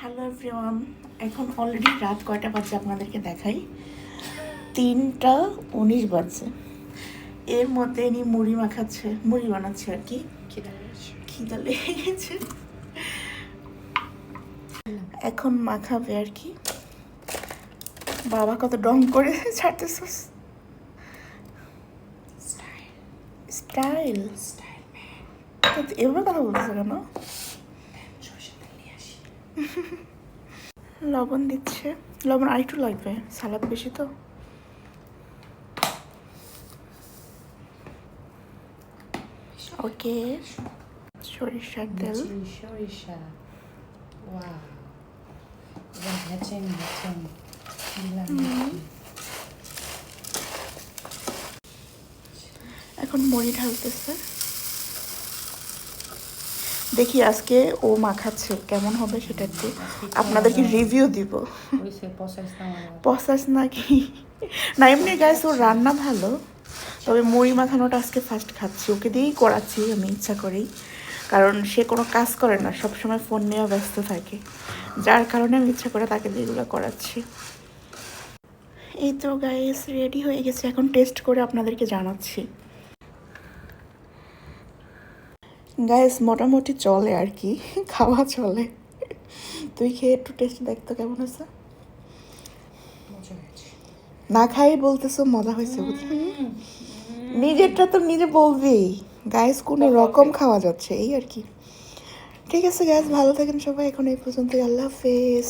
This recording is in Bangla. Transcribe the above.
হ্যালো এভরিওয়ান, এখন অলরেডি রাত কয়টা বাজছে আপনাদেরকে দেখাই। 3:19 বাজছে। এর মধ্যে ইনি মুড়ি মাখাচ্ছে, মুড়ি বানাচ্ছে আর কি। খিদা লেগে গেছে, এখন মাখাবে আর কি। বাবা কত ডং করে ছাড়তেছিস। স্টাইল এভাবে কথা বলতেছে কেন? লবণ দিচ্ছে, লবণ আরেকটু লাগবে, সালাদ বেশি তো। ওকে, সরিষার তেল। সরিষা, ওয়াও, হ্যাচেন দিলাম। এখন মুড়ি ঢালতেছে, দেখি আজকে ও মাখাচ্ছে কেমন হবে সেটা একটু আপনাদেরকে রিভিউ দিব। প্রসেস নাকি না, এমনি গাইস ওর রান্না ভালো, তবে মুড়ি মাখানোটা আজকে ফার্স্ট খাচ্ছি, ওকে দিয়েই করাচ্ছি আমি ইচ্ছা করেই, কারণ সে কোনো কাজ করে না, সবসময় ফোন নিয়ে ব্যস্ত থাকে, যার কারণে আমি ইচ্ছা করে তাকে দিয়ে এগুলো করাচ্ছি। এই তো গাইস রেডি হয়ে গেছে, এখন টেস্ট করে আপনাদেরকে জানাচ্ছি। গাইস মোটামুটি চলে আর কি, খাওয়া চলে। তুই খেয়ে একটু টেস্ট দেখতো কেমন হয়েছে। না খাই বলতেছো মজা হয়েছে, বুঝলি? নিজেরটা তো নিজে বলবি। গাইস কোনো রকম খাওয়া যাচ্ছে এই আর কি। ঠিক আছে গাইস, ভালো থাকেন সবাই, এখন এই পর্যন্তই। আল্লাহ হাফেজ।